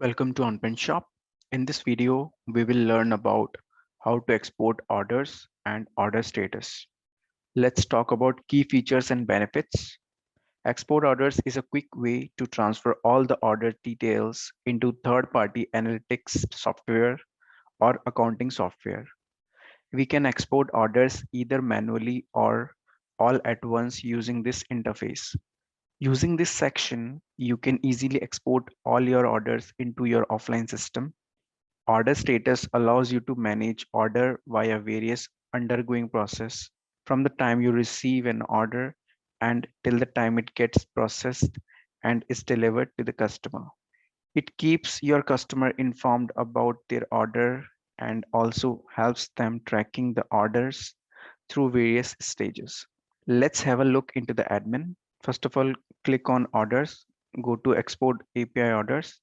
Welcome to OnPrintShop. In this video, we will learn about how to export orders and order status. Let's talk about key features and benefits. Export orders is a quick way to transfer all the order details into third-party analytics software or accounting software. We can export orders either manually or all at once using this interface. Using this section, you can easily export all your orders into your offline system. Order status allows you to manage order via various undergoing process from the time you receive an order and till the time it gets processed and is delivered to the customer. It keeps your customer informed about their order and also helps them tracking the orders through various stages. Let's have a look into the admin. First of all, click on orders, go to export API orders.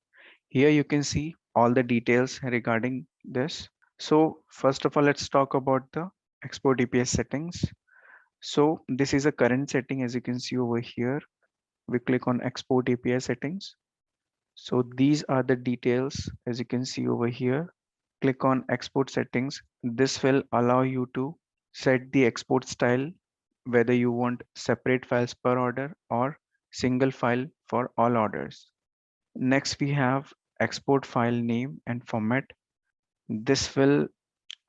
Here you can see all the details regarding this. So first of all, let's talk about the export API settings. So this is a current setting, as you can see over here. We click on export API settings. So these are the details, as you can see over here. Click on export settings. This will allow you to set the export style, whether you want separate files per order or single file for all orders. Next, we have export file name and format. This will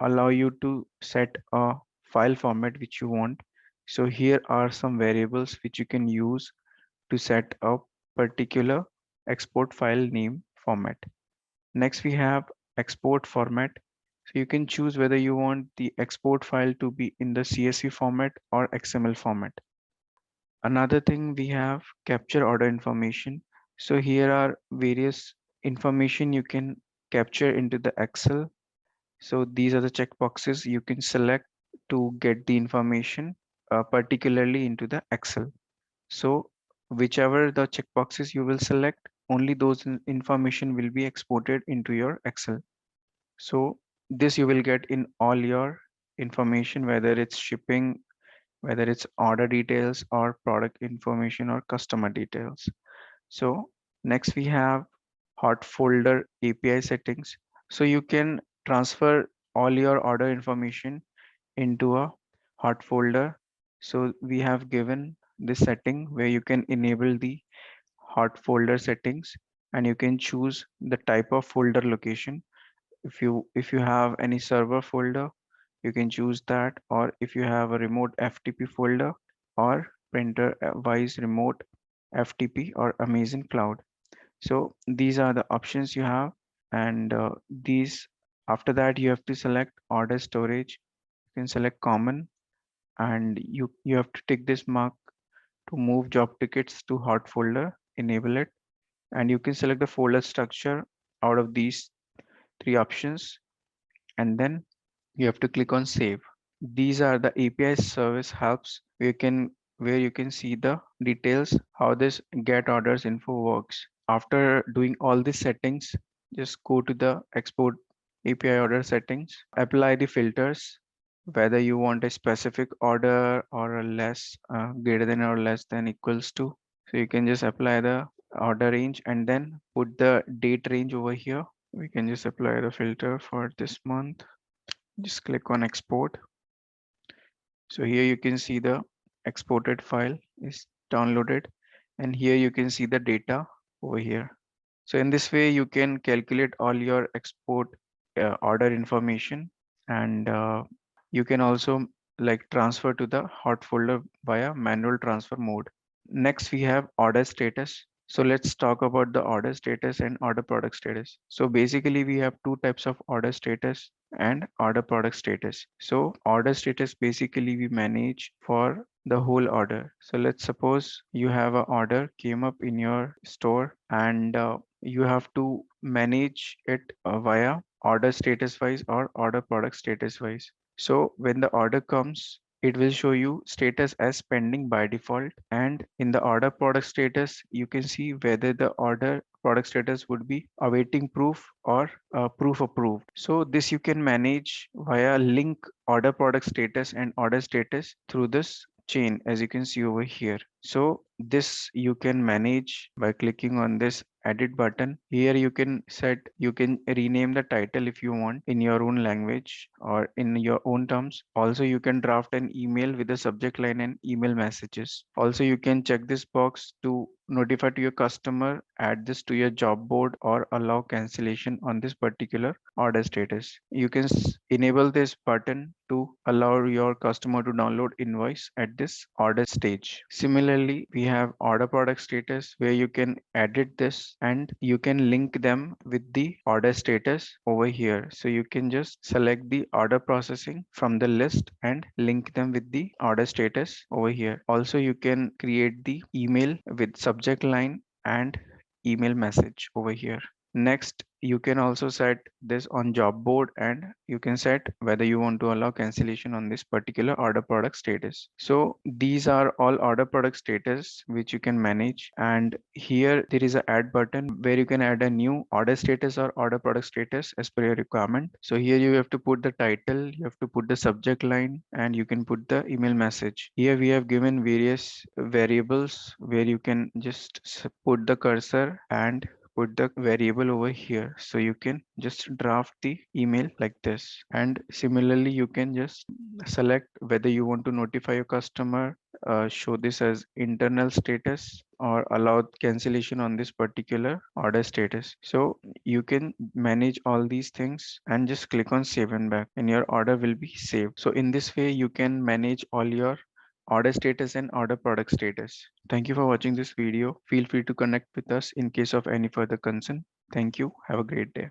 allow you to set a file format which you want. So here are some variables which you can use to set a particular export file name format. Next, we have export format. So you can choose whether you want the export file to be in the CSV format or XML format. Another thing, we have capture order information. So here are various information you can capture into the Excel. So these are the checkboxes you can select to get the information particularly into the Excel. So whichever the checkboxes you will select, only those information will be exported into your Excel. So this you will get in all your information, whether it's shipping, whether it's order details or product information or customer details. So next we have hot folder API settings. So you can transfer all your order information into a hot folder. So we have given this setting where you can enable the hot folder settings and you can choose the type of folder location. If you have any server folder, you can choose that, or if you have a remote FTP folder or printer wise remote FTP or Amazon Cloud. So these are the options you have, and these after that you have to select order storage. You can select common, and you have to tick this mark to move job tickets to hot folder, enable it, and you can select the folder structure out of these three options, and then you have to click on save. These are the API service helps where you can see the details how this get orders info works. After doing all these settings, just go to the export API order settings, apply the filters, whether you want a specific order or a less greater than or less than equals to. So you can just apply the order range and then put the date range over here. We can just apply the filter for this month. Just click on export. So here you can see the exported file is downloaded, and here you can see the data over here. So in this way you can calculate all your export order information, and you can also like transfer to the hot folder via manual transfer mode. Next we have order status. So let's talk about the order status and order product status. So basically we have two types of order status and order product status. So order status basically we manage for the whole order. So let's suppose you have an order came up in your store, and you have to manage it via order status wise or order product status wise. So when the order comes, it will show you status as pending by default, and in the order product status you can see whether the order product status would be awaiting proof or proof approved. So this you can manage via link order product status and order status through this chain as you can see over here. So this you can manage by clicking on this edit button. Here you can rename the title if you want in your own language or in your own terms. Also you can draft an email with the subject line and email messages. Also you can check this box to notify to your customer, add this to your job board, or allow cancellation on this particular order status. You can enable this button to allow your customer to download invoice at this order stage. Similarly, we have order product status where you can edit this and you can link them with the order status over here. So you can just select the order processing from the list and link them with the order status over here. Also, you can create the email with subject line and email message over here. Next, you can also set this on job board and you can set whether you want to allow cancellation on this particular order product status. So these are all order product status which you can manage. And here there is a add button where you can add a new order status or order product status as per your requirement. So here you have to put the title, you have to put the subject line, and you can put the email message. Here we have given various variables where you can just put the cursor and put the variable over here. So you can just draft the email like this. And similarly, you can just select whether you want to notify your customer, show this as internal status, or allow cancellation on this particular order status. So you can manage all these things and just click on save and back and your order will be saved. So in this way, you can manage all your order status and order product status. Thank you for watching this video. Feel free to connect with us in case of any further concern. Thank you. Have a great day.